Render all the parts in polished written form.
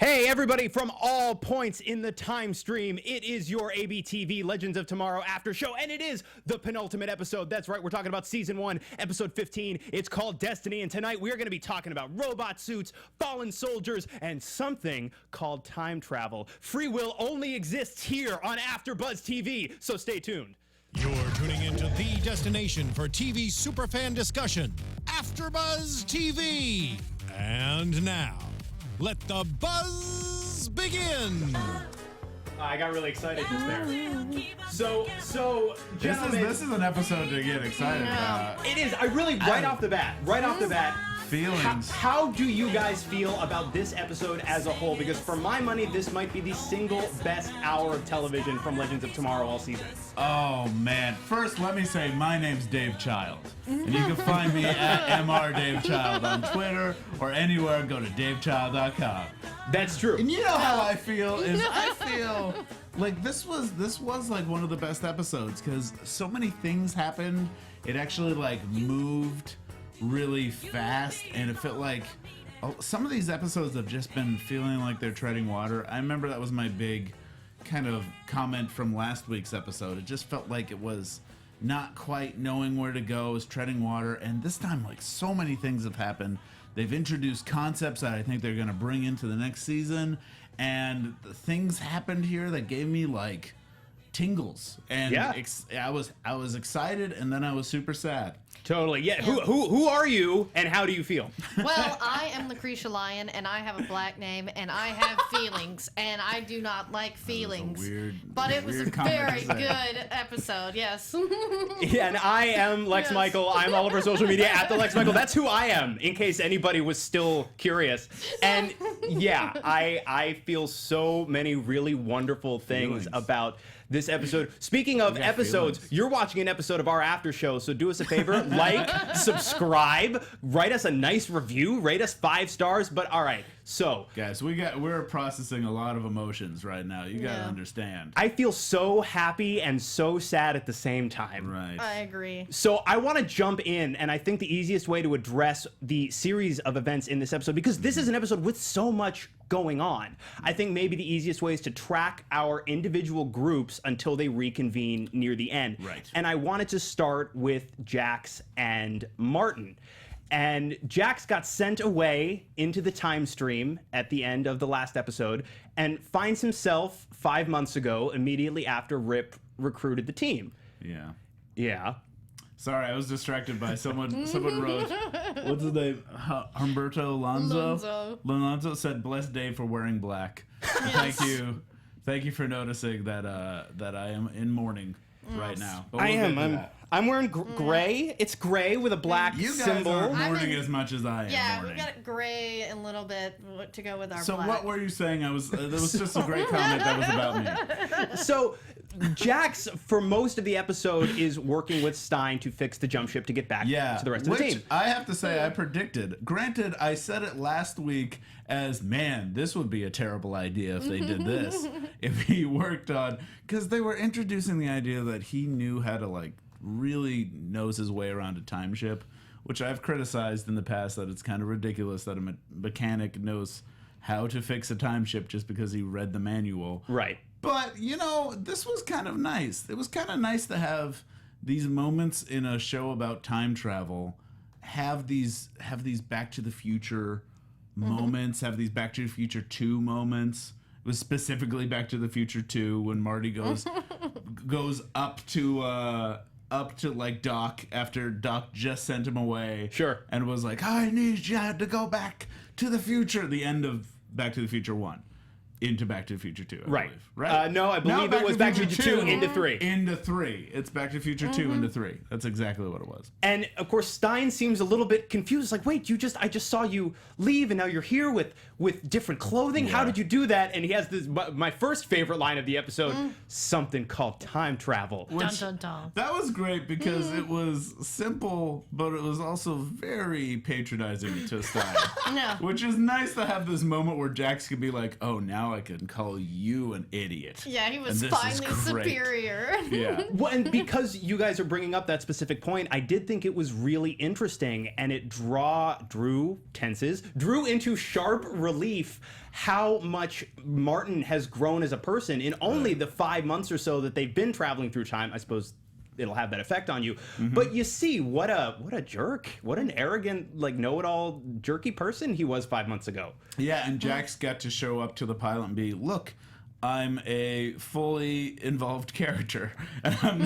Hey everybody from all points in the time stream, it is your ABTV Legends of Tomorrow after show, and it is the penultimate episode. That's right, we're talking about season 1, episode 15. It's called Destiny, and tonight we're going to be talking about robot suits, fallen soldiers, and something called time travel. Free will only exists here on AfterBuzz TV, so stay tuned. You're tuning into the destination for TV superfan discussion, AfterBuzz TV. And now, let the buzz begin. I got really excited just there. So, gentlemen, this is an episode to get excited about. it is. I really right off the bat. Feelings. How do you guys feel about this episode as a whole? Because for my money, this might be the single best hour of television from Legends of Tomorrow all season. Oh man! First, let me say my name's Dave Child, and you can find me at mrdavechild on Twitter or anywhere. Go to davechild.com. That's true. And you know how I feel is I feel like this was like one of the best episodes because so many things happened. It actually like moved really fast, and it felt like some of these episodes have just been feeling like they're treading water. I remember that was my big kind of comment from last week's episode. It just felt like it was not quite knowing where to go, it was treading water, and this time like so many things have happened. They've introduced concepts that I think they're going to bring into the next season, and the things happened here that gave me like tingles, and yeah. I was excited, and then I was super sad. Totally. Yeah. Who are you, and how do you feel? Well, I am Lacretia Lyon, and I have a black name, and I have feelings, and I do not like feelings. But it was a very good episode, yes. Yeah, and I am Lex Yes. Michael. I'm all over social media at the Lex Michael. That's who I am, in case anybody was still curious. And yeah, I feel so many really wonderful things about this episode. Speaking of episodes, you're watching an episode of our after show, so do us a favor, like, subscribe, write us a nice review, rate us 5 stars. But all right, so guys, we're processing a lot of emotions right now. You gotta understand. I feel so happy and so sad at the same time. Right. I agree. So I want to jump in, and I think the easiest way to address the series of events in this episode, because this is an episode with so much going on, I think maybe the easiest way is to track our individual groups until they reconvene near the end. Right. And I wanted to start with Jax and Martin. And Jax got sent away into the time stream at the end of the last episode and finds himself 5 months ago, immediately after Rip recruited the team. Yeah. Yeah. Sorry, I was distracted by someone. Someone wrote, what's his name? Humberto Alonso. Alonso said, "Bless Dave for wearing black." Yes. Thank you for noticing that I am in mourning right now. But I we'll am. get to that. I'm wearing gray. It's gray with a black You guys symbol. aren't I'm mourning in- as much as I am. Yeah, mourning. we got gray and a little bit to go with our So black. what were you saying? That was just a great comment that was about me. So Jax, for most of the episode, is working with Stein to fix the jump ship to get back to the rest of the team. I have to say I predicted. Granted, I said it last week as, man, this would be a terrible idea if they did this. If he worked on... Because they were introducing the idea that he knew how to, like, really knows his way around a time ship, which I've criticized in the past that it's kind of ridiculous that a mechanic knows how to fix a time ship just because he read the manual. Right. But, you know, this was kind of nice. It was kind of nice to have these moments in a show about time travel, have these Back to the Future moments, have these Back to the Future 2 moments. It was specifically Back to the Future 2 when Marty goes up to like Doc after Doc just sent him away. Sure. And was like, I need you to go back to the future. The end of Back to the Future 1 into Back to the Future 2, I Right. believe. Right? No, I believe it was Back to the Future 2 into 3. Into 3. It's Back to the Future 2 into 3. That's exactly what it was. And of course, Stein seems a little bit confused. Like, wait, I just saw you leave, and now you're here with different clothing. How did you do that? And he has this, my first favorite line of the episode, something called time travel. Dun, dun, dun. That was great because it was simple, but it was also very patronizing to Stein. Yeah. Which is nice to have this moment where Jax could be like, oh, now now I can call you an idiot. Yeah, he was And this finally is great. superior. Yeah. Well, and because you guys are bringing up that specific point, I did think it was really interesting, and it drew into sharp relief how much Martin has grown as a person in only the 5 months or so that they've been traveling through time. I suppose it'll have that effect on you. But you see what a jerk, what an arrogant, like, know-it-all jerky person he was 5 months ago. Yeah, and Jax got to show up to the pilot and be, look, I'm a fully involved character, and I'm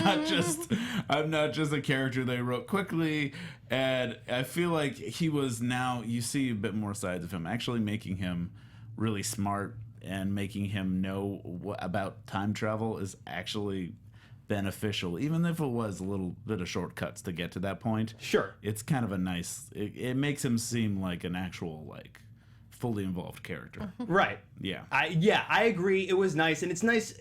not just a character they wrote quickly. And I feel like he was now, you see a bit more sides of him, actually making him really smart and making him know about time travel is actually beneficial, even if it was a little bit of shortcuts to get to that point. Sure. It's kind of a nice, it makes him seem like an actual, like, fully involved character. Right. Yeah. I agree. It was nice, and it's nice.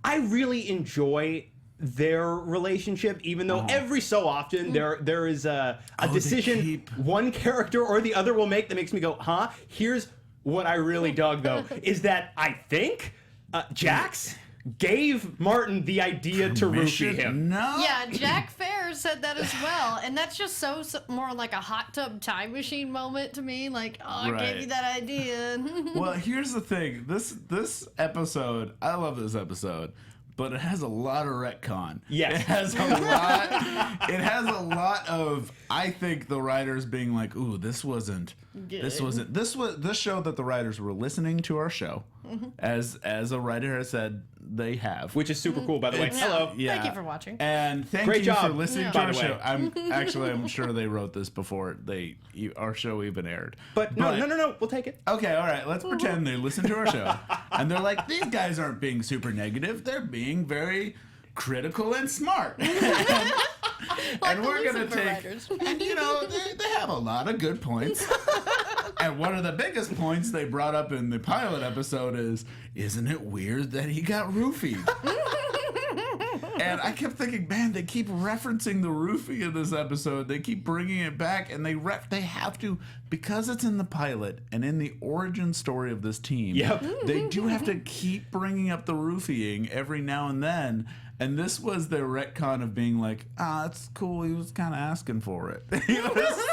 I really enjoy their relationship, even though every so often there is a decision one character or the other will make that makes me go, huh? Here's what I really dug, though, is that I think Jax gave Martin the idea to roofie him. No. Yeah, Jack Fair said that as well, and that's just so more like a hot tub time machine moment to me. Like, oh, I gave you that idea. Well, here's the thing. This episode, I love this episode, but it has a lot of retcon. Yes. It has a lot. It has a lot of, I think, the writers being like, "Ooh, this wasn't. Good. This showed that the writers were listening to our show, as a writer has said they have, Which is super cool, by the way. It's- Hello. Yeah. Thank you for watching. And thank Great you job, for listening to by our the way. show. I'm sure they wrote this before our show even aired. But no, we'll take it. Okay, all right. Let's pretend they listen to our show, and they're like, these guys aren't being super negative. They're being very critical and smart. And we're gonna Lucifer take, writers. and they have a lot of good points. And one of the biggest points they brought up in the pilot episode is, isn't it weird that he got roofied? And I kept thinking, man, they keep referencing the roofie in this episode. They keep bringing it back, and they have to, because it's in the pilot and in the origin story of this team. Yep. They do have to keep bringing up the roofying every now and then. And this was their retcon of being like, it's cool. He was kind of asking for it.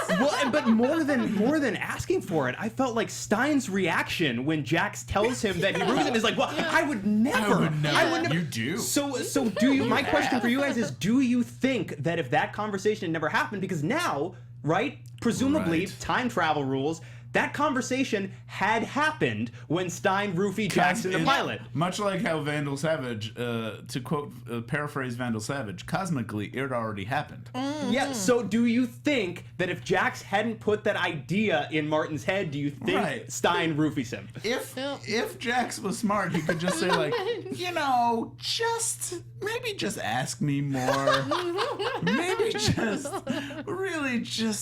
Well, but more than asking for it, I felt like Stein's reaction when Jax tells him that he roofs him is like, well, I would never. I would never. You do. So do you? My question for you guys is: do you think that if that conversation had never happened, because now, right, presumably Right. time travel rules, that conversation had happened when Stein roofied Jax in the pilot. Much like how Vandal Savage, to quote, paraphrase Vandal Savage, cosmically, it already happened. Yeah. So do you think that if Jax hadn't put that idea in Martin's head, do you think Right. Stein roofies him? If Jax was smart, he could just say like, maybe just ask me more. Maybe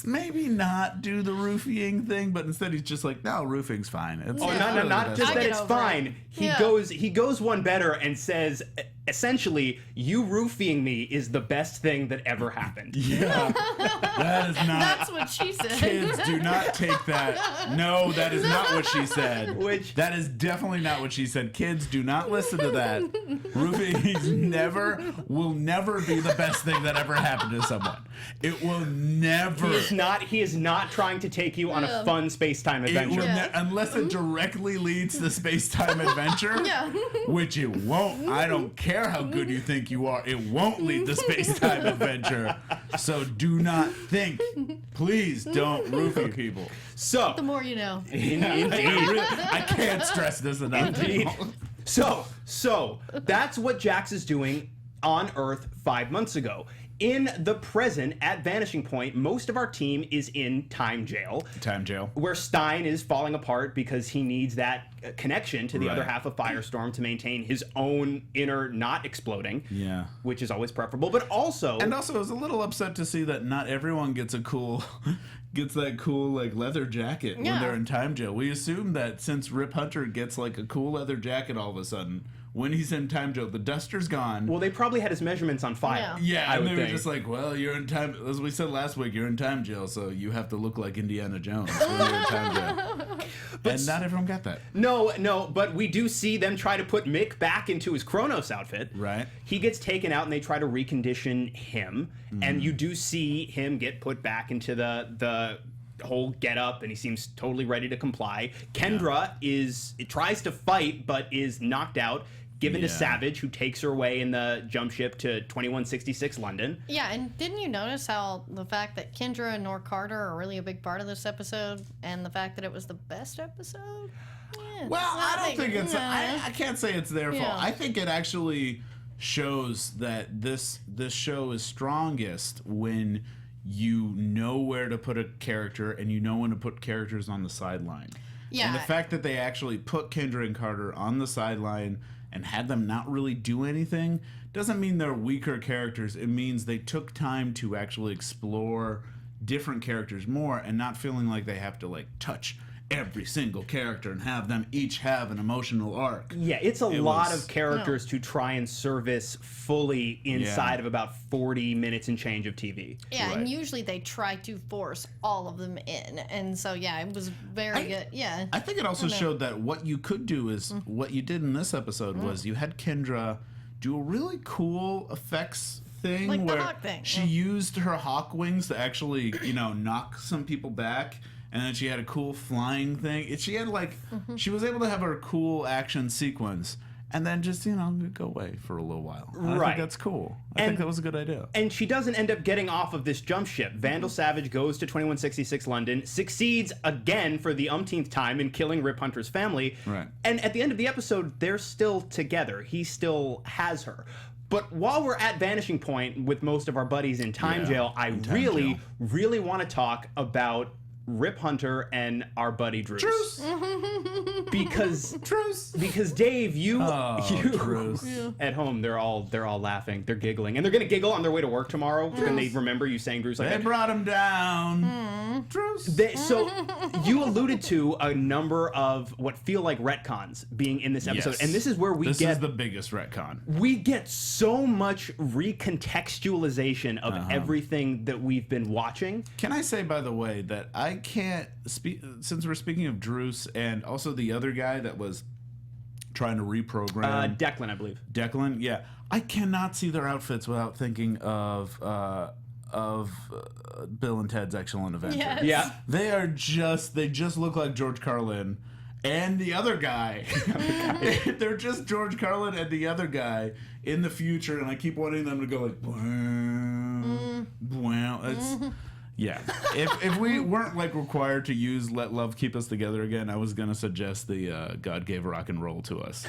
maybe not do the roofying thing, but instead he's just like, no, roofing's fine. It's Oh, really not the just best that get it's over fine. it. He Yeah. goes one better and says, essentially, you roofing me is the best thing that ever happened. Yeah, that is not. That's what she said. Kids, do not take that. No, that is not what she said. That is definitely not what she said. Kids, do not listen to that. Roofing will never be the best thing that ever happened to someone. It will never. He is not trying to take you on a fun space-time It will adventure. unless it directly leads to space-time adventure, Yeah. which it won't. I don't care how good you think you are. It won't lead to space-time adventure. So do not think. Please don't roofie people. So, The more you know. I can't stress this enough. Indeed. So that's what Jax is doing on Earth 5 months ago. In the present, at Vanishing Point, most of our team is in time jail. Time jail. Where Stein is falling apart because he needs that connection to the other Right. half of Firestorm to maintain his own inner not exploding. Yeah. Which is always preferable. But also... And also, I was a little upset to see that not everyone gets that cool like leather jacket when Yeah. they're in time jail. We assume that since Rip Hunter gets like a cool leather jacket all of a sudden, when he's in time jail, the duster's gone. Well, they probably had his measurements on file. Yeah, I and would they were think. just like, well, you're in time, as we said last week, you're in time jail, so you have to look like Indiana Jones when you're in time jail. And not everyone got that. No, but we do see them try to put Mick back into his Kronos outfit. Right. He gets taken out and they try to recondition him. And you do see him get put back into the whole get up, and he seems totally ready to comply. Kendra tries to fight, but is knocked out, given to Savage, who takes her away in the jump ship to 2166 London. Yeah, and didn't you notice how the fact that Kendra and Nor Carter are really a big part of this episode, and the fact that it was the best episode? Yeah, Well, I don't think it's. I can't say it's their fault. Yeah. I think it actually shows that this show is strongest when you know where to put a character and you know when to put characters on the sideline. Yeah. And the fact that they actually put Kendra and Carter on the sideline and had them not really do anything doesn't mean they're weaker characters. It means they took time to actually explore different characters more and not feeling like they have to like touch every single character and have them each have an emotional arc. Yeah, it's a lot of characters to try and service fully inside of about 40 minutes and change of TV. Yeah, Right. and usually they try to force all of them in, and so it was very good. Yeah, I think it also showed that what you could do is what you did in this episode was you had Kendra do a really cool effects thing Like the where hawk thing. she used her hawk wings to actually, knock some people back. And then she had a cool flying thing. She had she was able to have her cool action sequence and then just, go away for a little while. And I Right. think that's cool. I think that was a good idea. And she doesn't end up getting off of this jump ship. Vandal Savage goes to 2166 London, succeeds again for the umpteenth time in killing Rip Hunter's family. Right. And at the end of the episode, they're still together. He still has her. But while we're at Vanishing Point with most of our buddies in time jail, I really, really want to talk about Rip Hunter and our buddy Druce. Because Dave, you Druce. at home, they're all laughing, they're giggling, and they're gonna giggle on their way to work tomorrow when they remember you saying Druce like They that. brought him down. Druce. So you alluded to a number of what feel like retcons being in this episode, Yes. and this is where This is the biggest retcon. we get so much recontextualization of everything that we've been watching. Can I say, by the way, that I can't speak, since we're speaking of Druce and also the other guy that was trying to reprogram Declan, I believe. Declan, yeah, I cannot see their outfits without thinking of Bill and Ted's Excellent Adventure. Yes. Yeah. They just look like George Carlin and the other guy. They're just George Carlin and the other guy in the future, and I keep wanting them to go like, wow. It's yeah. If we weren't required to use "Let Love Keep Us Together" again, I was gonna suggest the "God Gave Rock and Roll to Us"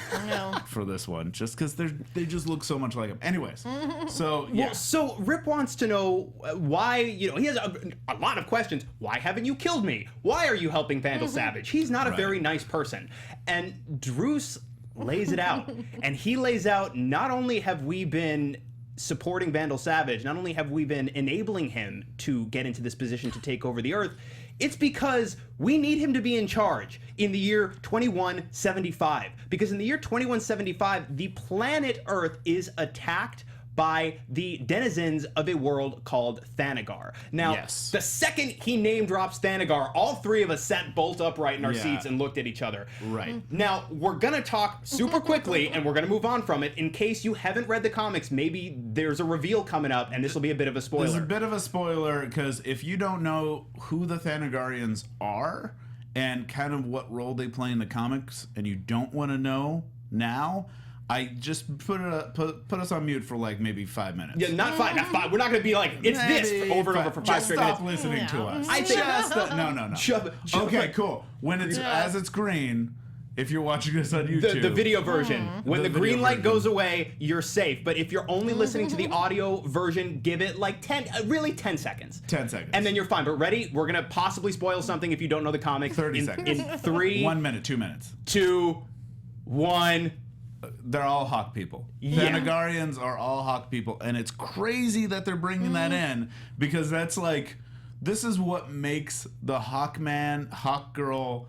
for this one, just because they just look so much like him. Anyways, so yeah. Well, so Rip wants to know why, he has a lot of questions. Why haven't you killed me? Why are you helping Vandal Savage? He's not a very nice person. And Druce lays it out. And he lays out, not only have we been supporting Vandal Savage, not only have we been enabling him to get into this position to take over the Earth, it's because we need him to be in charge in the year 2175. Because in the year 2175, the planet Earth is attacked by the denizens of a world called Thanagar. Now, the second he name drops Thanagar, all three of us sat bolt upright in our seats and looked at each other. Right. Now, we're gonna talk super quickly, and we're gonna move on from it. In case you haven't read the comics, maybe there's a reveal coming up, and this will be a bit of a spoiler. There's a bit of a spoiler, because if you don't know who the Thanagarians are and kind of what role they play in the comics, and you don't want to know now, I just put us on mute for maybe 5 minutes. Yeah, not 5. Not 5. We're not gonna be like, it's Maybe this over and over for 5 straight minutes. Stop listening to us. I think No. Okay, cool. When it's as it's green, if you're watching this on YouTube, the video version. When the green light version. goes away, you're safe. But if you're only listening to the audio version, give it 10 seconds. 10 seconds. And then you're fine. But ready? We're gonna possibly spoil something if you don't know the comic. 30 seconds. In 3, 1 minute, 2 minutes. 2, 1. They're all hawk people. Yeah. Thanagarians are all hawk people, and it's crazy that they're bringing that in, because that's this is what makes the Hawkman, Hawkgirl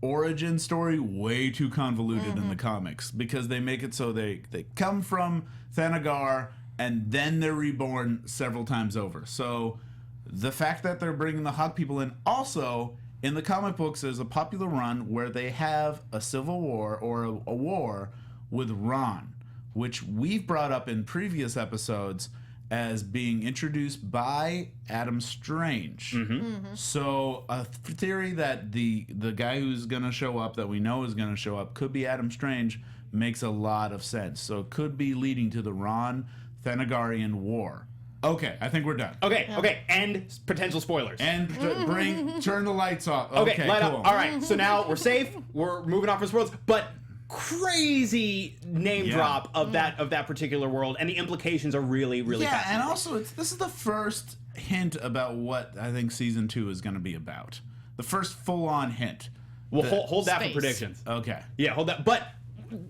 origin story way too convoluted in the comics, because they make it so they come from Thanagar and then they're reborn several times over. So the fact that they're bringing the hawk people in also in the comic books, there's a popular run where they have a civil war or a war with Ron, which we've brought up in previous episodes as being introduced by Adam Strange. So a theory that the guy who's going to show up, that we know is going to show up, could be Adam Strange makes a lot of sense. So it could be leading to the Ron Thanagarian War. Okay, I think we're done. Okay, and potential spoilers. And turn the lights off. Okay, light cool. up. All right, so now we're safe. We're moving on from spoilers, but crazy name drop of that particular world, and the implications are really fascinating. And also this is the first hint about what I think season 2 is going to be about. The first full-on hint. Well, hold that for Space. predictions. Okay. Yeah, hold that. But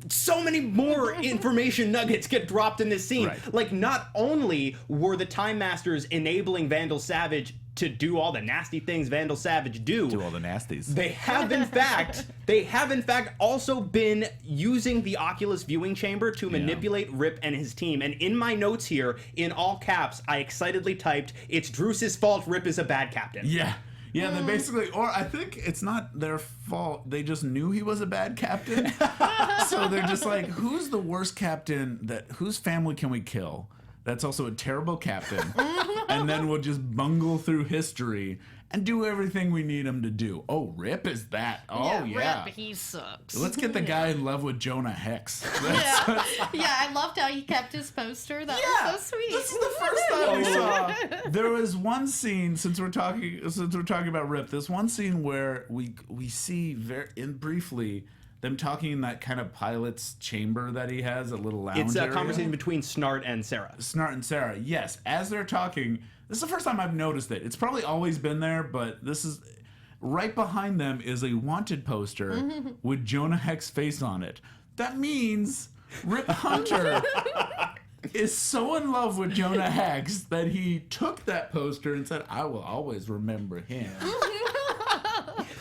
so many more information nuggets get dropped in this scene. Right. Like, not only were the Time Masters enabling Vandal Savage to do all the nasty things Vandal Savage do all the nasties. They have in fact also been using the Oculus viewing chamber to manipulate Rip and his team. And in my notes here, in all caps, I excitedly typed, "It's Druce's fault Rip is a bad captain." Yeah. Yeah, they basically, or I think it's not their fault. They just knew he was a bad captain. So they're just like, who's the worst captain whose family can we kill? That's also a terrible captain. And then we'll just bungle through history and do everything we need him to do. Oh, Rip is that. Oh, yeah. Rip, he sucks. Let's get the guy in love with Jonah Hex. Yeah, I loved how he kept his poster. That was so sweet. This is the first time we saw. There was one scene, since we're talking about Rip, there's one scene where we see briefly them talking in that kind of pilot's chamber that he has, a little lounge It's a area. conversation between Snart and Sarah. Snart and Sarah, yes. As they're talking, this is the first time I've noticed it. It's probably always been there, but this is... Right behind them is a wanted poster with Jonah Hex's face on it. That means Rip Hunter is so in love with Jonah Hex that he took that poster and said, "I will always remember him."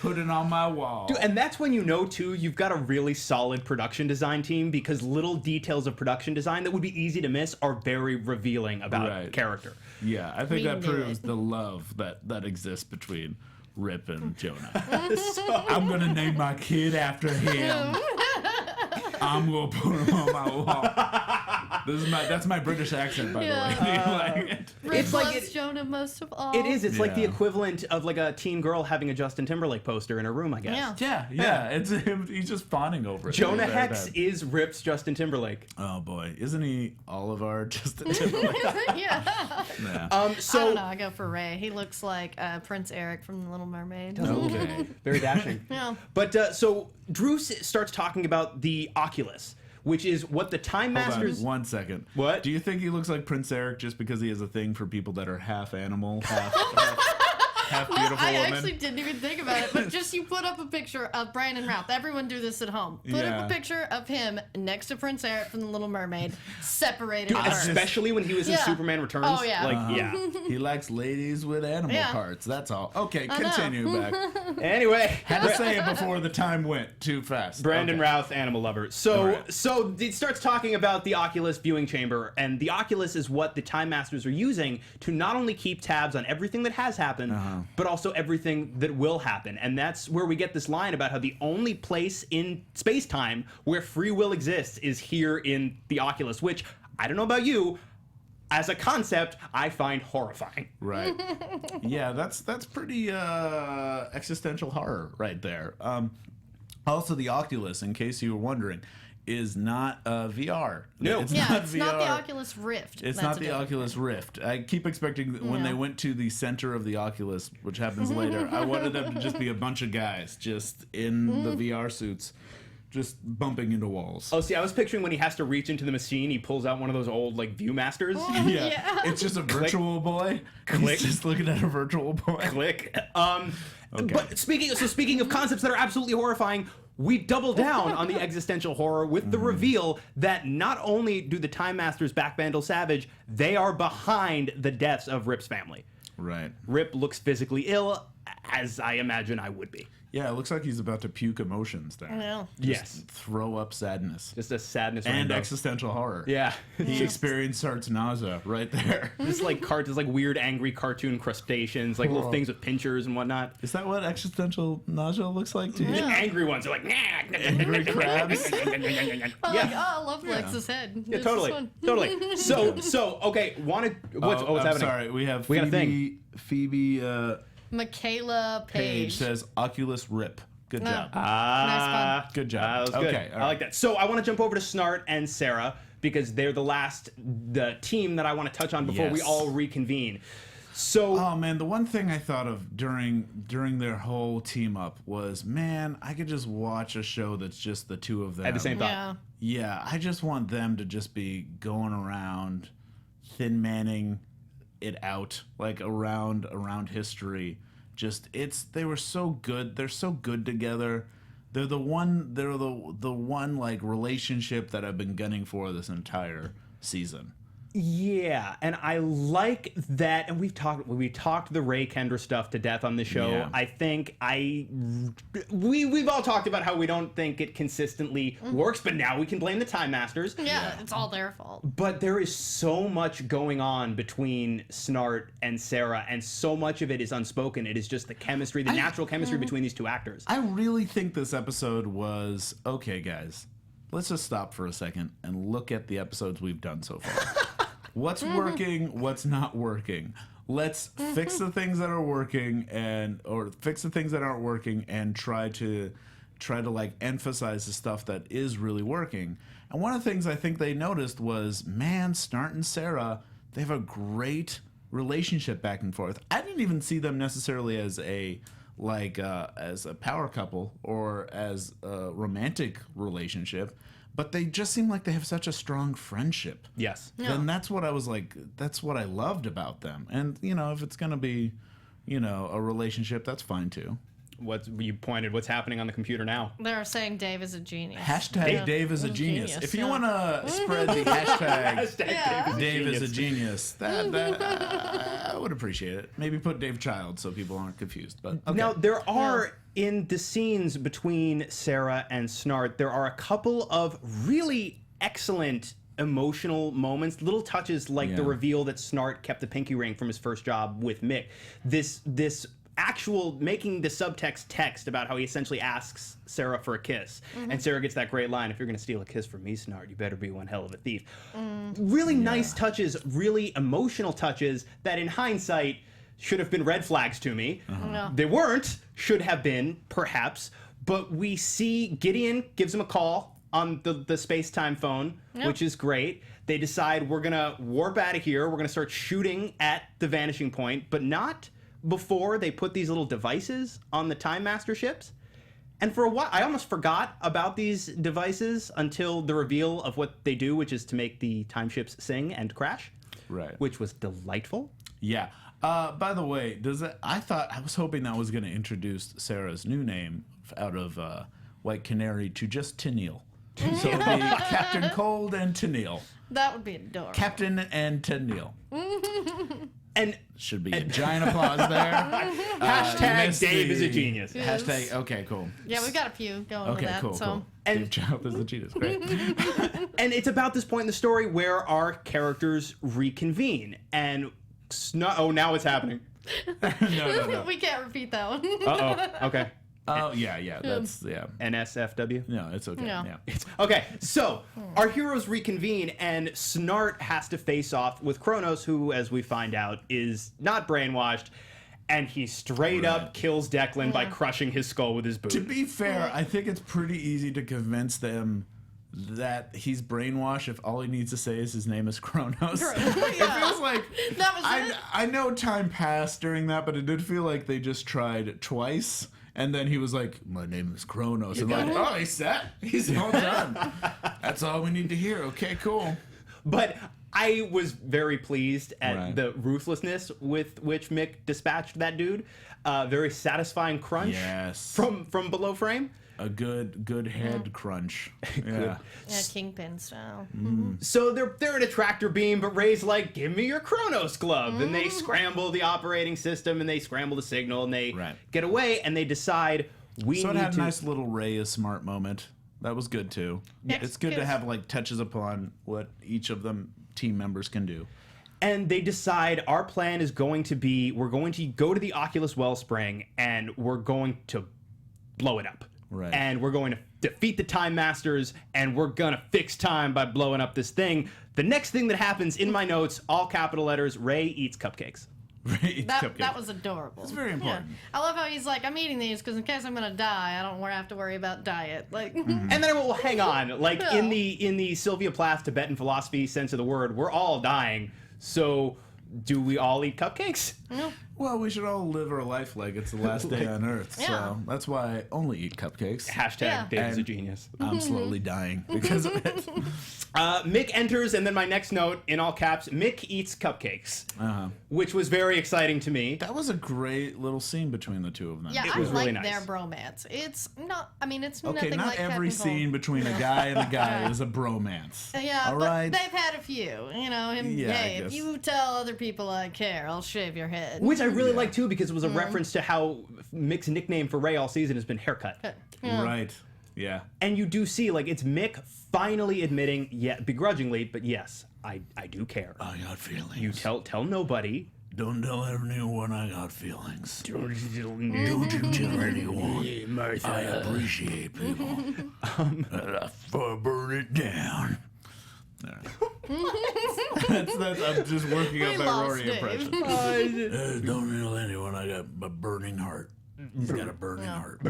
Put it on my wall. Dude, and that's when you know, too, you've got a really solid production design team, because little details of production design that would be easy to miss are very revealing about character. Yeah, I think that knew proves the love that exists between Rip and Jonah. I'm going to name my kid after him. I'm going to put him on my wall. That's my British accent, by the way. Rip It's like loves Jonah most of all. It is. It's like the equivalent of like a teen girl having a Justin Timberlake poster in her room, I guess. Yeah. It's him. He's just fawning over it. Jonah Hex is Rip's Justin Timberlake. Oh boy, isn't he all of our Justin Timberlake? Yeah. So I don't know. I go for Ray. He looks like Prince Eric from The Little Mermaid. Okay. very dashing. Yeah. But so Druce starts talking about the Oculus, which is what the Time Masters. Hold on 1 second. What? Do you think he looks like Prince Eric just because he has a thing for people that are half animal, half beautiful I woman? actually didn't even think about it, but just you put up a picture of Brandon Routh. Everyone do this at home. Put up a picture of him next to Prince Eric from The Little Mermaid, separated. Dude, especially when he was in Superman Returns. Oh, yeah. Like, He likes ladies with animal parts. That's all. Okay, continue back. Anyway, Had to say it before the time went too fast. Brandon Okay. Routh, animal lover. So, right. so it starts talking about the Oculus viewing chamber, and the Oculus is what the Time Masters are using to not only keep tabs on everything that has happened, but also everything that will happen. And that's where we get this line about how the only place in space-time where free will exists is here in the Oculus, which, I don't know about you, as a concept, I find horrifying. Right. Yeah, that's pretty existential horror right there. Also, the Oculus, in case you were wondering, is not VR. No. It's Yeah, not it's VR. not the Oculus Rift. It's That's not a the different Oculus thing. Rift. I keep expecting when they went to the center of the Oculus, which happens later, I wanted them to just be a bunch of guys just in the VR suits, just bumping into walls. Oh, see, I was picturing when he has to reach into the machine, he pulls out one of those old, like, Viewmasters. Yeah. It's just a virtual boy. Click. He's just looking at a virtual boy. Click. But speaking of concepts that are absolutely horrifying, we double down on the existential horror with the reveal that not only do the Time Masters back Vandal Savage, they are behind the deaths of Rip's family. Right. Rip looks physically ill. as I imagine I would be. Yeah, it looks like he's about to puke emotions there. I know. Yes. Throw up sadness. Just a sadness And rainbow. existential horror. Yeah. He experienced Sart's nausea right there. Just like weird, angry cartoon crustaceans, like little things with pinchers and whatnot. Is that what existential nausea looks like to you? The angry ones are like, Angry crabs? yeah. I love Lex's head. Yeah, It's totally, fun. totally. So okay. What's I'm happening? sorry, we got a thing. Phoebe Michaela Page Page. says Oculus rip. Good No. job. Nice pun. Good job. That was good. Okay, all I like that. So I want to jump over to Snart and Sarah because they're the team that I want to touch on before we Yes. all reconvene. So Oh man, the one thing I thought of during their whole team up was, man, I could just watch a show that's just the two of them. at the same thought. Yeah. Yeah, I just want them to just be going around, thin manning it out, like around history. Just they were so good. They're so good together. They're the one like relationship that I've been gunning for this entire season. Yeah, and I like that, and we've talked the Ray Kendra stuff to death on the show. Yeah. I think we've all talked about how we don't think it consistently works, but now we can blame the Time Masters. Yeah, it's all their fault. But there is so much going on between Snart and Sarah, and so much of it is unspoken. It is just the chemistry, the natural chemistry between these two actors. I really think this episode was, okay, guys, let's just stop for a second and look at the episodes we've done so far. What's working, what's not working. Let's fix the things that are working or fix the things that aren't working and try to like emphasize the stuff that is really working. And one of the things I think they noticed was, man, Snart and Sarah, they have a great relationship back and forth. I didn't even see them necessarily as a power couple or as a romantic relationship, but they just seem like they have such a strong friendship. Yes. And that's what I was like, that's what I loved about them. And, if it's going to be, a relationship, that's fine too. What's happening on the computer now? They're saying Dave is a genius. Hashtag Dave is a genius. Genius, If you yeah. want to spread the hashtag Hashtag Dave is a genius, that I would appreciate it. Maybe put Dave Child so people aren't confused. But okay. Now, there are, in the scenes between Sarah and Snart, there are a couple of really excellent emotional moments, little touches like the reveal that Snart kept the pinky ring from his first job with Mick. This actual making the subtext text about how he essentially asks Sarah for a kiss. And Sarah gets that great line, if you're going to steal a kiss from me, Snart, you better be one hell of a thief. Really nice touches, really emotional touches that in hindsight should have been red flags to me. Yeah. They weren't, should have been, perhaps. But we see Gideon gives him a call on the space-time phone, which is great. They decide we're going to warp out of here. We're going to start shooting at the Vanishing Point, but not before they put these little devices on the Time Master ships. And for a while, I almost forgot about these devices until the reveal of what they do, which is to make the time ships sing and crash. Right. Which was delightful. Yeah. By the way, I was hoping that was going to introduce Sarah's new name out of White Canary to just Tennille. So it'd be Captain Cold and Tennille. That would be adorable. Captain and Tennille. And Should be a giant applause there. hashtag Dave is a genius. Yes. Hashtag, okay, cool. Yeah, we got a few going Okay, with that. cool, so. cool. And- Dave Child is a genius. Great. And it's about this point in the story where our characters reconvene. And now it's happening. No. We can't repeat that one. Uh-oh. Okay. Oh, yeah. That's, yeah. NSFW? No, it's okay. Yeah. Yeah. Okay, so our heroes reconvene, and Snart has to face off with Kronos, who, as we find out, is not brainwashed, and he straight up kills Declan by crushing his skull with his boot. To be fair, I think it's pretty easy to convince them that he's brainwashed if all he needs to say is his name is Kronos. It feels like That was it. I know time passed during that, but it did feel like they just tried twice. And then he was like, my name is Kronos. And like, oh, he's set. He's all done. That's all we need to hear. Okay, cool. But I was very pleased at the ruthlessness with which Mick dispatched that dude. Very satisfying crunch from below frame. A good head crunch. Yeah. Kingpin style. So they're in a tractor beam, but Ray's like, give me your Kronos glove. And they scramble the operating system, and they scramble the signal, and they get away, and they decide So it had a nice little Ray is smart moment. That was good, too. Yes, it's good to have, like, touches upon what each of them team members can do. And they decide our plan is going to be, we're going to go to the Oculus Wellspring, and we're going to blow it up. Right. And we're going to defeat the Time Masters, and we're going to fix time by blowing up this thing. The next thing that happens in my notes, all capital letters, Ray eats cupcakes. That was adorable. It's very important. Yeah. I love how he's like, I'm eating these because in case I'm going to die, I don't have to worry about diet. Like, And then I went, well, hang on. Like, in the Sylvia Plath Tibetan philosophy sense of the word, we're all dying. So do we all eat cupcakes? No. Well, we should all live our life like it's the last day on Earth. Yeah. So that's why I only eat cupcakes. Hashtag Dave's a genius. I'm slowly dying because of it. Mick enters, and then my next note, in all caps, Mick eats cupcakes, which was very exciting to me. That was a great little scene between the two of them. Yeah, It I was really like nice. their bromance. It's not, I mean, it's Okay, nothing not like every technical. scene between a guy and a guy is a bromance. Yeah, all but right. they've had a few. You know, Yeah, I hey, if guess. you tell other people I care, I'll shave your head. Which I really like, too, because it was a reference to how Mick's nickname for Ray all season has been Haircut. Yeah. Right. Yeah. And you do see, like, it's Mick finally admitting, begrudgingly, but yes, I do care. I got feelings. You tell nobody. Don't tell anyone I got feelings. Don't Don't you tell anyone. I appreciate people. For burn it down. I'm just working up my lost Rory Dave. impression. Don't tell anyone I got a burning heart. He's got a burning heart.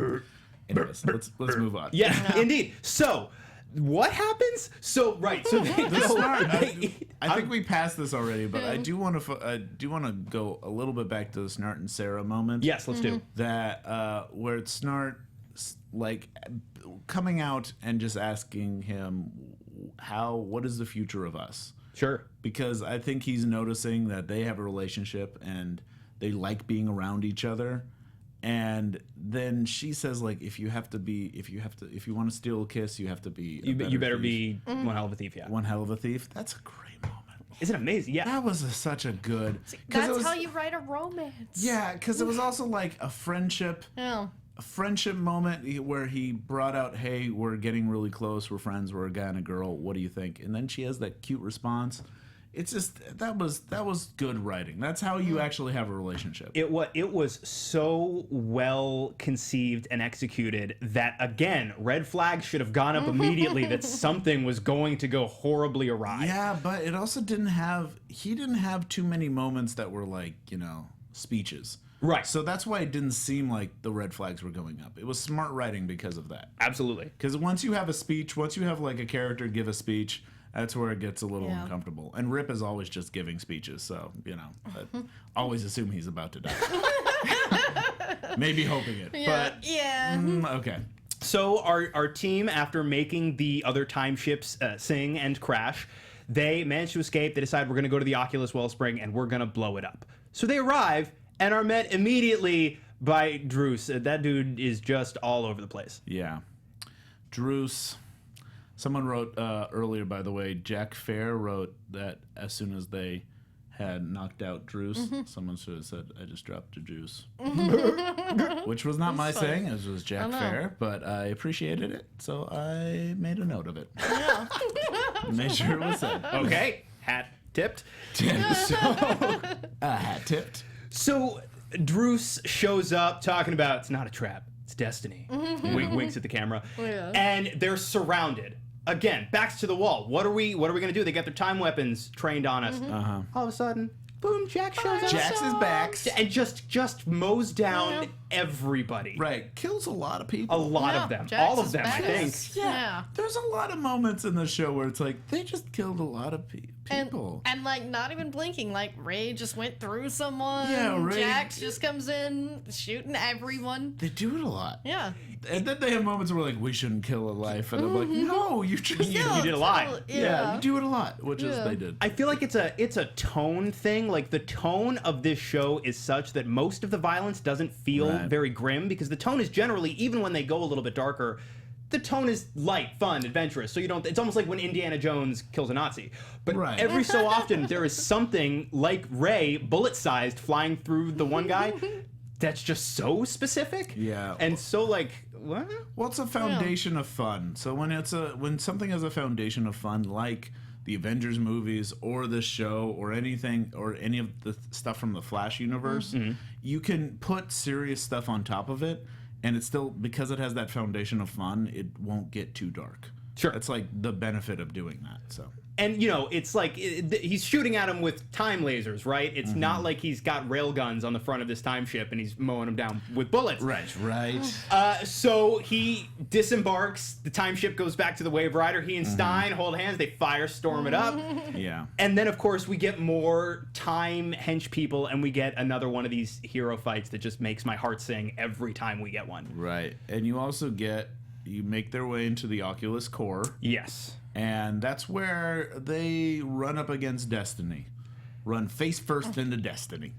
Anyways, let's move on. Yeah, indeed. So, what happens? So, right. So I think we passed this already, but I do want to go a little bit back to the Snart and Sarah moment. Yes, let's do. That where it's Snart like coming out and just asking him what is the future of us? Sure. Because I think he's noticing that they have a relationship and they like being around each other. And then she says, like, if you want to steal a kiss, you have to be. You better be one hell of a thief. Yeah. one hell of a thief. That's a great moment. Isn't it amazing? Yeah. That was such a good. That's how you write a romance. Yeah, because it was also like a friendship. Yeah. A friendship moment where he brought out, hey, we're getting really close, we're friends, we're a guy and a girl, what do you think? And then she has that cute response. It's just, that was good writing. That's how you actually have a relationship. It was so well conceived and executed that, again, red flags should have gone up immediately that something was going to go horribly awry. Yeah, but it also he didn't have too many moments that were like, speeches. Right. So that's why it didn't seem like the red flags were going up. It was smart writing because of that. Absolutely. Because once you have a speech, once you have like a character give a speech, that's where it gets a little uncomfortable. And Rip is always just giving speeches, so, I always assume he's about to die. Maybe hoping it. Yeah. But, Yeah. okay. So our team, after making the other time ships sing and crash, they manage to escape. They decide we're going to go to the Oculus Wellspring and we're going to blow it up. So they arrive and are met immediately by Druce. That dude is just all over the place. Yeah. Druce. Someone wrote earlier, by the way, Jack Fair wrote that as soon as they had knocked out Druce, someone should have said, I just dropped a juice. Which was not my saying, it was Jack Fair, but I appreciated it, so I made a note of it. Yeah. Made sure it was said. Okay, hat tipped. Hat tipped. So Druce shows up talking about it's not a trap, it's destiny. Winks at the camera. Yeah. And they're surrounded. Again, backs to the wall. What are we gonna do? They got their time weapons trained on us. All of a sudden, boom, Jack shows up. Jax is back. And just mows down everybody. Right. Kills a lot of people. A lot of them. All of them, I think. Yeah. There's a lot of moments in the show where it's like, they just killed a lot of people. And like, not even blinking. Like, Ray just went through someone. Yeah, Ray. Jax just comes in, shooting everyone. They do it a lot. Yeah. And then they have moments where like, we shouldn't kill a life. And I'm like, no, you just... You did a lot. Yeah, you do it a lot, which is they did. I feel like it's a tone thing. Like, the tone of this show is such that most of the violence doesn't feel very grim, because the tone is generally, even when they go a little bit darker, the tone is light, fun, adventurous. So you don't... It's almost like when Indiana Jones kills a Nazi. But every so often, there is something like Ray, bullet-sized, flying through the one guy that's just so specific. Yeah. And so, like... What? Well, it's a foundation of fun. So when something has a foundation of fun, like the Avengers movies or this show or anything or any of the stuff from the Flash universe, you can put serious stuff on top of it, and it's still, because it has that foundation of fun, it won't get too dark. Sure. That's like the benefit of doing that. So. And, you know, it's like he's shooting at him with time lasers, right? It's not like he's got rail guns on the front of this time ship and he's mowing them down with bullets. Right. So he disembarks. The time ship goes back to the Wave Rider. He and Stein hold hands. They firestorm it up. Yeah. And then, of course, we get more time hench people, and we get another one of these hero fights that just makes my heart sing every time we get one. Right. And you also you make their way into the Oculus core. Yes. And that's where they run up against Destiny. Run face first into Destiny.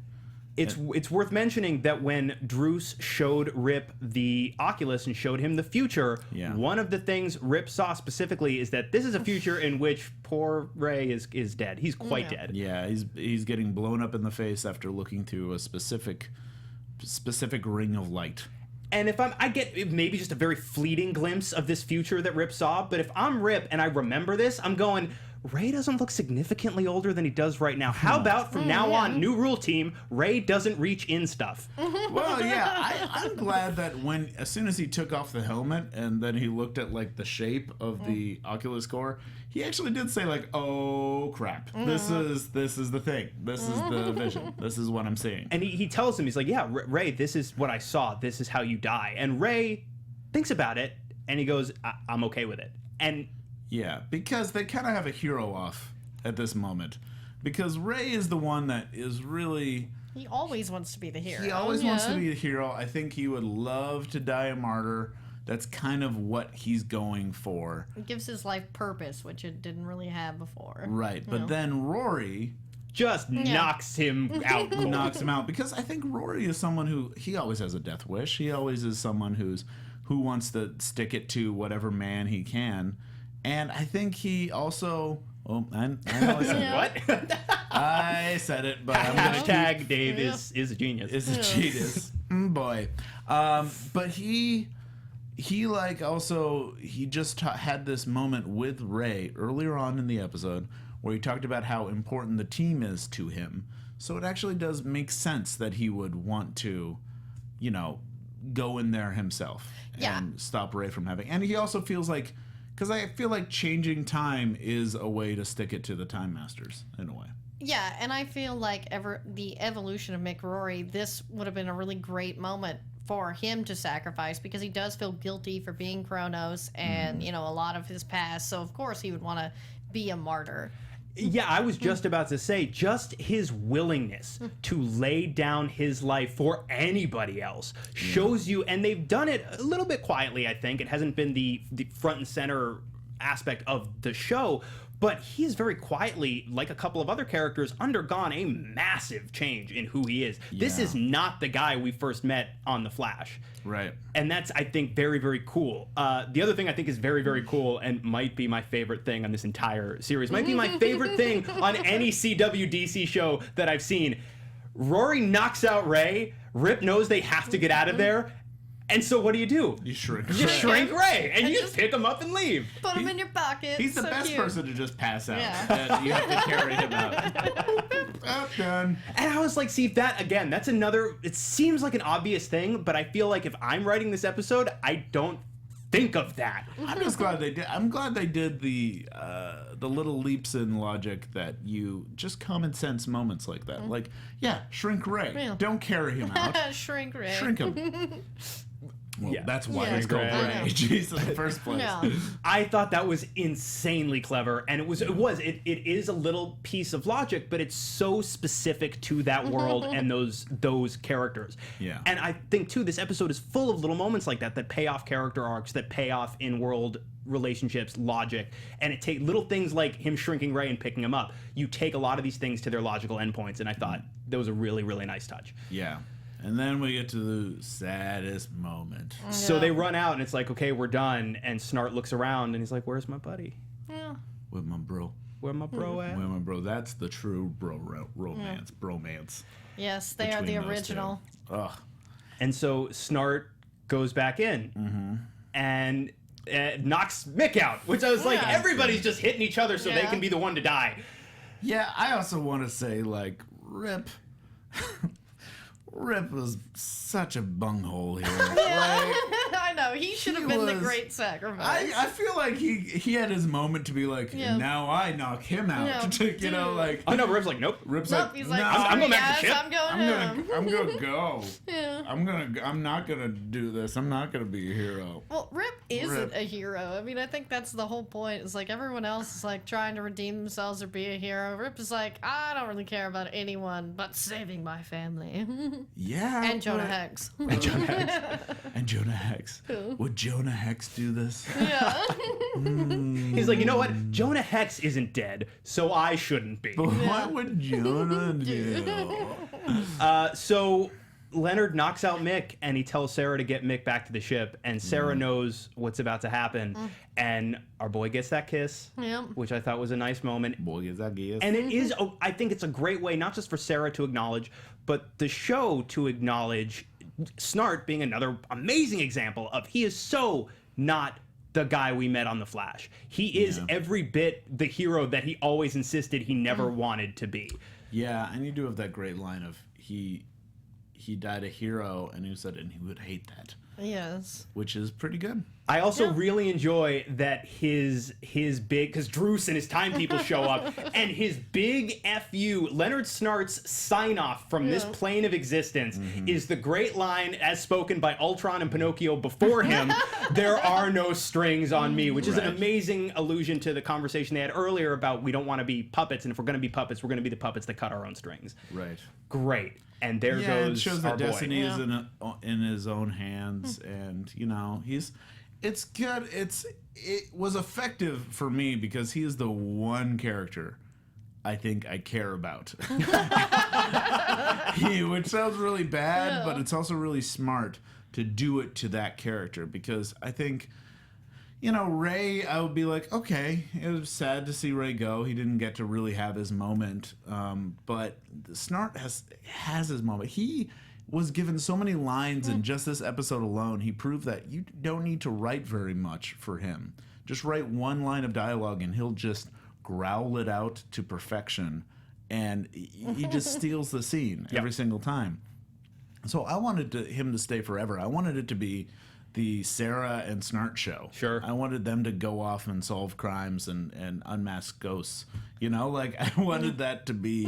It's worth mentioning that when Druce showed Rip the Oculus and showed him the future, one of the things Rip saw specifically is that this is a future in which poor Ray is dead. He's quite dead. Yeah, he's getting blown up in the face after looking through a specific ring of light. And if I get maybe just a very fleeting glimpse of this future that Rip saw, but if I'm Rip and I remember this, I'm going, Ray doesn't look significantly older than he does right now. How about from now on, new rule team, Ray doesn't reach in stuff. Well, yeah, I'm glad that as soon as he took off the helmet and then he looked at like the shape of the Oculus core, he actually did say like, oh crap, this is the thing. This is the vision. This is what I'm seeing. And he tells him, he's like, yeah, Ray, this is what I saw. This is how you die. And Ray thinks about it and he goes, I'm okay with it. And yeah, because they kind of have a hero off at this moment. Because Ray is the one that is really... He always wants to be the hero. He always wants to be the hero. I think he would love to die a martyr. That's kind of what he's going for. It gives his life purpose, which it didn't really have before. Right, but then Rory... just knocks him out. Knocks him out. Because I think Rory is someone who... He always has a death wish. He always is someone who wants to stick it to whatever man he can. And I think he also... Oh, I know I said it. What? I said it, but I'm going to Hashtag Dave is a genius. Is a genius. Boy. But he like also... He just had this moment with Ray earlier on in the episode where he talked about how important the team is to him. So it actually does make sense that he would want to, you know, go in there himself and stop Ray from having... And he also feels like... Because I feel like changing time is a way to stick it to the Time Masters, in a way. Yeah, and I feel like the evolution of Mick Rory, this would have been a really great moment for him to sacrifice, because he does feel guilty for being Kronos and, you know, a lot of his past. So, of course, he would want to be a martyr. Yeah, I was just about to say, just his willingness to lay down his life for anybody else shows you, and they've done it a little bit quietly, I think. It hasn't been the front and center aspect of the show, but he's very quietly, like a couple of other characters, undergone a massive change in who he is. Yeah. This is not the guy we first met on The Flash. Right. And that's, I think, very, very cool. The other thing I think is very, very cool and might be my favorite thing on this entire series, might be my favorite thing on any CW DC show that I've seen. Rory knocks out Ray. Rip knows they have to get out of there. And so what do? You shrink. You shrink Ray, and you just pick him up and leave. Put him in your pocket. He's the so best cute. person to just pass out. Yeah. And you have to carry him out. Done. And I was like, see, that, again, that's another, it seems like an obvious thing, but I feel like if I'm writing this episode, I don't think of that. I'm just glad they did. I'm glad they did the little leaps in logic that you just common sense moments like that. Like, yeah, shrink Ray. Yeah. Don't carry him out. Shrink Ray. Shrink him. Well, Yeah. that's why Yeah. it's called Ray. Ray. Jeez, in the first place. Yeah. I thought that was insanely clever, and it is a little piece of logic, but it's so specific to that world and those characters. Yeah. And I think too, this episode is full of little moments like that pay off character arcs, that pay off in-world relationships, logic, and it take little things like him shrinking Ray and picking him up. You take a lot of these things to their logical endpoints, and I thought that was a really, really nice touch. Yeah. And then we get to the saddest moment. So they run out, and it's like, okay, we're done. And Snart looks around, and he's like, "Where's my buddy? Yeah. With my bro. Where my bro at?" With my bro. That's the true romance. Bromance. Yes, they are the between those original. two. Ugh. And so Snart goes back in and knocks Mick out, which I was like, Yeah. everybody's just hitting each other so they Yeah. can be the one to die. Yeah, I also want to say, like, Rip. Rip was such a bunghole here. I know. He should have He been the was- great sacrifice. I feel like he had his moment to be like, Yeah. now I knock him out. Yeah, You know, dude. like, Oh no, Rip's like, nope. Rip's Nope, like, he's like, no, I'm going back to the guys, ship. I'm going home. I'm gonna go. Yeah. I'm not gonna do this. I'm not gonna be a hero. Well, Rip isn't Rip. a hero. I mean, I think that's the whole point. It's like everyone else is like trying to redeem themselves or be a hero. Rip is like, I don't really care about anyone but saving my family. Yeah. And Jonah but- Hex. And Jonah Hex. And Jonah Hex. Would Jonah Hex do this? Yeah. He's like, you know what? Jonah Hex isn't dead, so I shouldn't be. But what would Jonah do? So Leonard knocks out Mick, and he tells Sarah to get Mick back to the ship, and Sarah knows what's about to happen, and our boy gets that kiss, Yep. which I thought was a nice moment. Boy, is that gay. And it is, I think it's a great way, not just for Sarah to acknowledge, but the show to acknowledge Snart being another amazing example of he is so not the guy we met on The Flash. He is every bit the hero that he always insisted he never wanted to be. Yeah, and you do have that great line of he died a hero, and he said, and he would hate that, Yes. which is pretty good. I also really enjoy that his big, because Druce and his time people show up, and his big FU, Leonard Snart's sign off from this plane of existence is the great line as spoken by Ultron and Pinocchio before him, "There are no strings on me," which is an Right. amazing allusion to the conversation they had earlier about we don't want to be puppets, and if we're going to be puppets, we're going to be the puppets that cut our own strings. Right. Great. And there Yeah, it goes shows our that boy. destiny is in his own hands, and you know it's good. It was effective for me because he is the one character I think I care about. Which sounds really bad, but it's also really smart to do it to that character because I think. You know, Ray, I would be like, okay, it was sad to see Ray go. He didn't get to really have his moment. But Snart has his moment. He was given so many lines in just this episode alone. He proved that you don't need to write very much for him. Just write one line of dialogue and he'll just growl it out to perfection. And he just steals the scene every single time. So I wanted him to stay forever. I wanted it to be the Sarah and Snart show. Sure. I wanted them to go off and solve crimes and unmask ghosts. You know, like I wanted that to be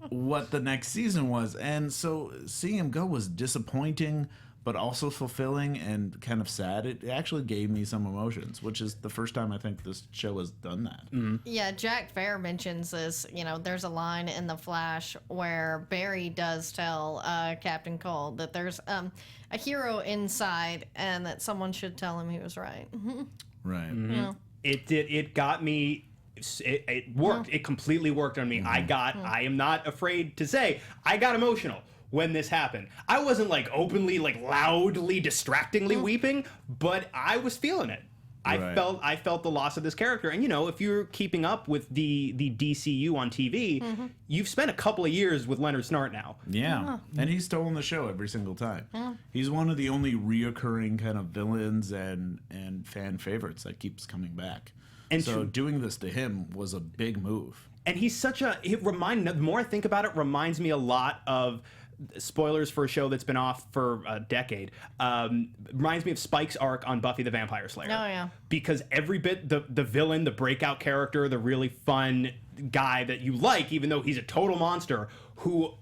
what the next season was. And so seeing him go was disappointing, but also fulfilling and kind of sad. It actually gave me some emotions, which is the first time I think this show has done that. Yeah, Jack Fair mentions this. You know, there's a line in The Flash where Barry does tell Captain Cold that there's a hero inside and that someone should tell him he was right. Right. Yeah. It got me. It worked. It completely worked on me. I am not afraid to say I got emotional when this happened. I wasn't like openly, like loudly, distractingly weeping, but I was feeling it. Right. I felt the loss of this character. And you know, if you're keeping up with the DCU on TV, you've spent a couple of years with Leonard Snart now. Yeah, and he's stolen the show every single time. He's one of the only reoccurring kind of villains and fan favorites that keeps coming back. And so doing this to him was a big move. And he's such a. The more I think about it, reminds me a lot of spoilers for a show that's been off for a decade, reminds me of Spike's arc on Buffy the Vampire Slayer. Oh, yeah. Because every bit, the villain, the breakout character, the really fun guy that you like, even though he's a total monster, who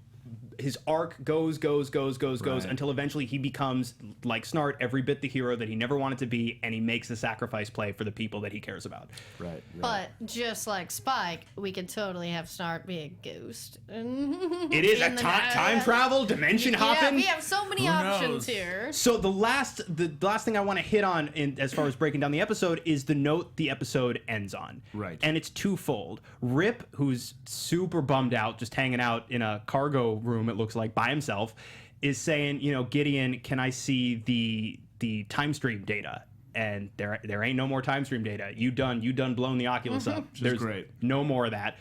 his arc goes until eventually he becomes, like Snart, every bit the hero that he never wanted to be, and he makes the sacrifice play for the people that he cares about. Right. But just like Spike, we could totally have Snart be a ghost. It is a time travel, dimension hopping. Yeah, we have so many options here. So the last thing I want to hit on as far as breaking down the episode is the note the episode ends on. Right. And it's twofold. Rip, who's super bummed out, just hanging out in a cargo room, it looks like, by himself, is saying, Gideon, can I see the time stream data? And there ain't no more time stream data. You done blown the Oculus up. There's great. no more of that.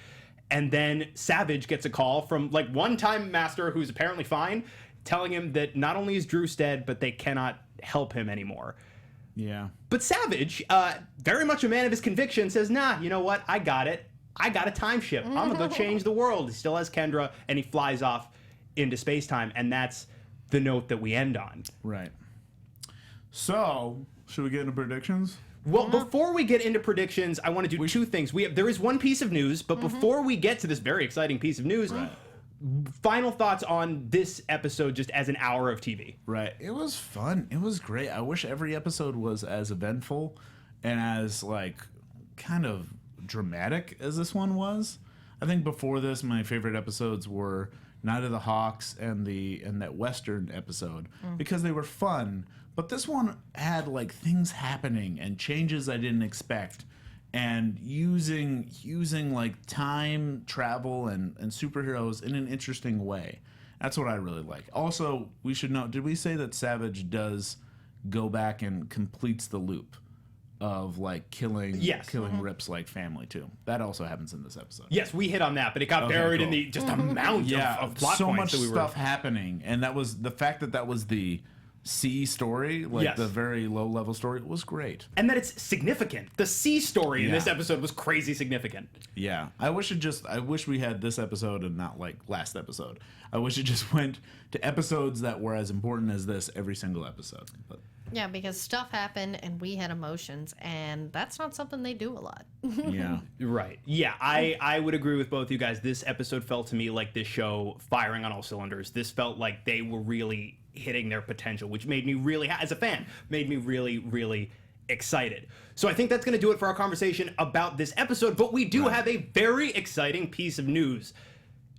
And then Savage gets a call from like one time master who's apparently fine, telling him that not only is Drew dead, but they cannot help him anymore. Yeah. But Savage, very much a man of his conviction, says, nah, you know what? I got it. I got a time ship. I'm going to go change the world. He still has Kendra, and he flies off into space-time, and that's the note that we end on. Right. So, should we get into predictions? Well, before we get into predictions, I want to do two things. There is one piece of news, but before we get to this very exciting piece of news, final thoughts on this episode just as an hour of TV. Right. It was fun. It was great. I wish every episode was as eventful and as, like, kind of dramatic as this one was. I think before this, my favorite episodes were Night of the Hawks and that Western episode because they were fun. But this one had like things happening and changes I didn't expect, and using like time travel and superheroes in an interesting way. That's what I really like. Also, we should know, did we say that Savage does go back and completes the loop of like killing Rip's like family too? That also happens in this episode. Yes, we hit on that, but it got buried in the just amount of plot so points much stuff happening, and that was the fact that was the C story, like the very low level story, was great. And that it's significant. The C story in this episode was crazy significant. Yeah. I wish we had this episode and not like last episode. I wish it just went to episodes that were as important as this every single episode. But yeah, because stuff happened and we had emotions, and that's not something they do a lot. yeah. Right. Yeah, I would agree with both you guys. This episode felt to me like this show firing on all cylinders. This felt like they were really hitting their potential, which made me really, as a fan, made me really, really excited. So I think that's going to do it for our conversation about this episode, but we do have a very exciting piece of news.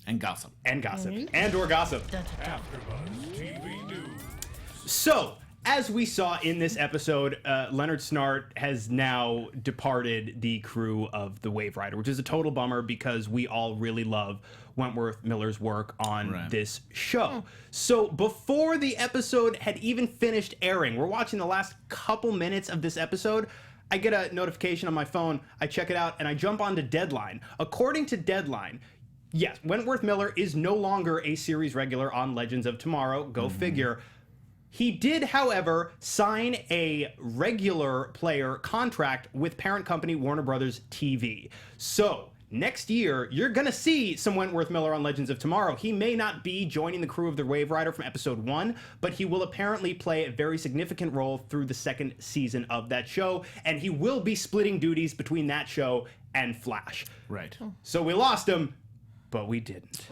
And gossip. And gossip. And or gossip. AfterBuzz TV News. So, as we saw in this episode, Leonard Snart has now departed the crew of the Wave Rider, which is a total bummer because we all really love Wentworth Miller's work on this show. So before the episode had even finished airing, we're watching the last couple minutes of this episode, I get a notification on my phone, I check it out, and I jump onto Deadline. According to Deadline, yes, Wentworth Miller is no longer a series regular on Legends of Tomorrow, go figure. He did, however, sign a regular player contract with parent company Warner Brothers TV. So, next year, you're going to see some Wentworth Miller on Legends of Tomorrow. He may not be joining the crew of the Wave Rider from episode 1, but he will apparently play a very significant role through the second season of that show, and he will be splitting duties between that show and Flash. Right. So we lost him, but we didn't.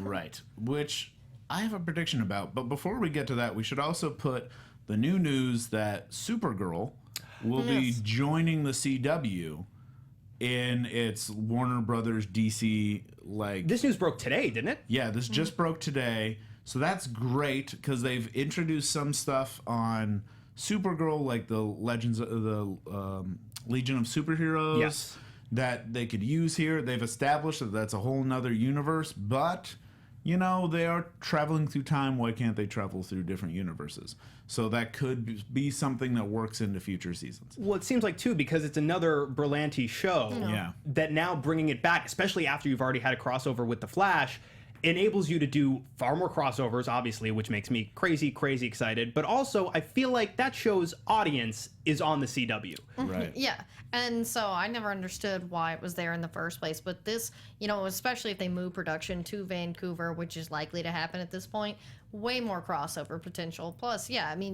Right. Which I have a prediction about, but before we get to that, we should also put the new news that Supergirl will be joining the CW in its Warner Brothers DC, like... This news broke today, didn't it? Yeah, this just broke today. So that's great, because they've introduced some stuff on Supergirl, like the Legends of the Legion of Superheroes, that they could use here. They've established that that's a whole nother universe, but... You know, they are traveling through time. Why can't they travel through different universes? So that could be something that works into future seasons. Well, it seems like, too, because it's another Berlanti show, that now bringing it back, especially after you've already had a crossover with The Flash, enables you to do far more crossovers, obviously, which makes me crazy, crazy excited. But also, I feel like that show's audience is on the CW. Right. Yeah, and so I never understood why it was there in the first place. But this, especially if they move production to Vancouver, which is likely to happen at this point, way more crossover potential. Plus,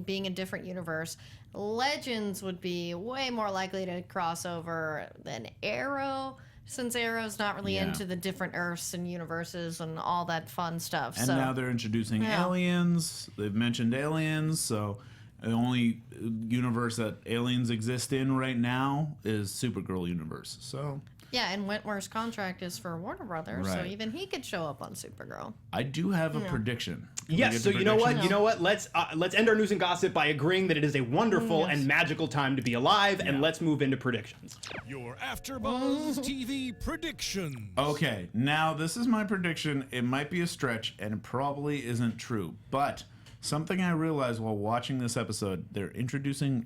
being a different universe, Legends would be way more likely to cross over than Arrow, since Arrow's not really into the different Earths and universes and all that fun stuff. And now they're introducing aliens. They've mentioned aliens, so the only universe that aliens exist in right now is Supergirl universe. So yeah, and Wentworth's contract is for Warner Brothers, so Right. even he could show up on Supergirl. I do have a prediction. Can we Yes, get so to you know what? predictions? You know what? Let's end our news and gossip by agreeing that it is a wonderful and magical time to be alive, and let's move into predictions. Your AfterBuzz TV prediction. Okay, now this is my prediction. It might be a stretch, and it probably isn't true, but something I realized while watching this episode,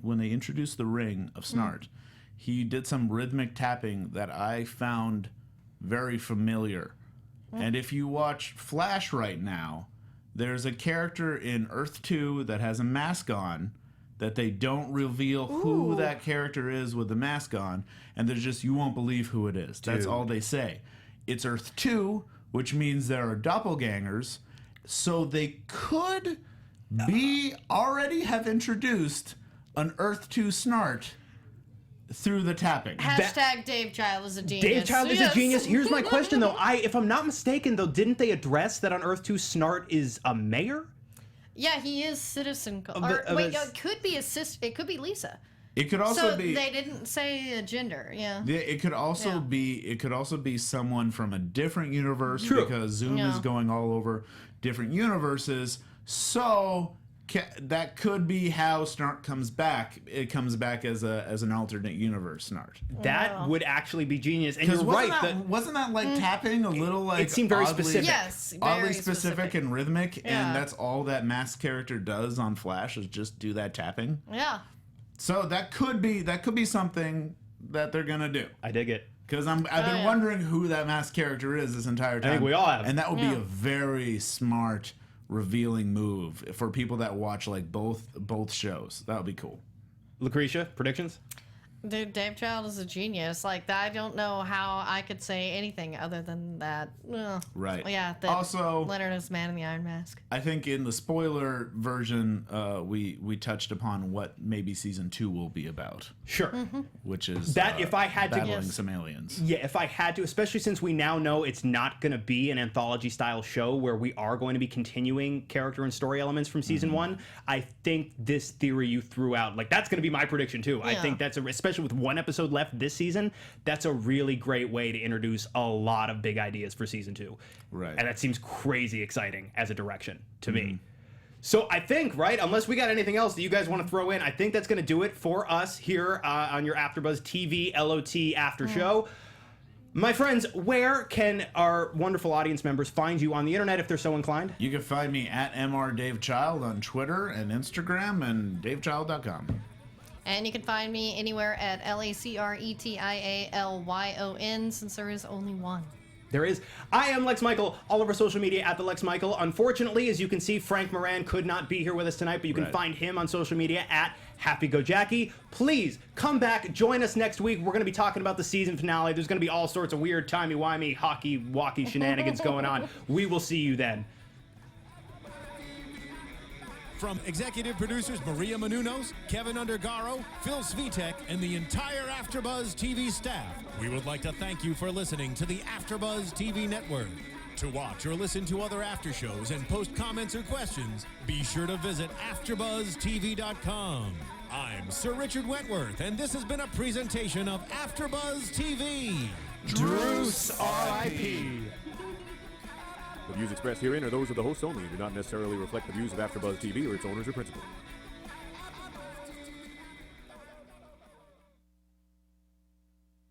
when they introduced the ring of Snart, he did some rhythmic tapping that I found very familiar. And if you watch Flash right now, there's a character in Earth 2 that has a mask on that they don't reveal who that character is with the mask on, and there's just, you won't believe who it is. That's all they say. It's Earth 2, which means there are doppelgangers, so they could already have introduced an Earth 2 Snart through the tapping. Hashtag Dave Child is a genius. Dave Child is a genius. Here's my question, though. If I'm not mistaken, though, didn't they address that on Earth 2 Snart is a mayor? Yeah, he is Citizen. It could be it could be Lisa. It could also So be. they didn't say a gender. Yeah. It could also be. It could also be someone from a different universe because Zoom is going all over different universes. So that could be how Snart comes back. It comes back as an alternate universe Snart. That would actually be genius. And you're Wasn't right. wasn't that like tapping a little like it seemed very specific. Yes, oddly very specific and rhythmic, Yeah. and that's all that masked character does on Flash is just do that tapping. Yeah. So that could be something that they're gonna do. I dig it. Because I've been wondering who that masked character is this entire time. think we all have. And that would be a very smart, revealing move for people that watch like both shows. That would be cool. Lucretia, predictions? Dude, Dave Child is a genius. Like, I don't know how I could say anything other than that. Right. Yeah. That Also, Leonard is Man in the Iron Mask. I think in the spoiler version, we touched upon what maybe season 2 will be about, Sure. which is That if I had to battling guess- some aliens. Yeah, if I had to, especially since we now know it's not going to be an anthology-style show where we are going to be continuing character and story elements from season 1, I think this theory you threw out, like, that's going to be my prediction, too. I think that's, especially with one episode left this season, that's a really great way to introduce a lot of big ideas for season 2. Right. And that seems crazy exciting as a direction to me. So I think, right, unless we got anything else that you guys want to throw in, I think that's going to do it for us here on your AfterBuzz TV LOT After Show. My friends, where can our wonderful audience members find you on the internet if they're so inclined? You can find me at MrDaveChild on Twitter and Instagram and DaveChild.com. And you can find me anywhere at LacretiaLyon, since there is only one. There is. I am Lex Michael, all over social media at the Lex Michael. Unfortunately, as you can see, Frank Moran could not be here with us tonight, but you can find him on social media at HappyGoJackie. Please come back, join us next week. We're going to be talking about the season finale. There's going to be all sorts of weird timey-wimey, hockey-walkie shenanigans going on. We will see you then. From executive producers Maria Menounos, Kevin Undergaro, Phil Svitek, and the entire AfterBuzz TV staff, we would like to thank you for listening to the AfterBuzz TV network. To watch or listen to other after shows and post comments or questions, be sure to visit AfterBuzzTV.com. I'm Sir Richard Wentworth, and this has been a presentation of AfterBuzz TV. Druce, R.I.P. The views expressed herein are those of the hosts only and do not necessarily reflect the views of AfterBuzz TV or its owners or principals.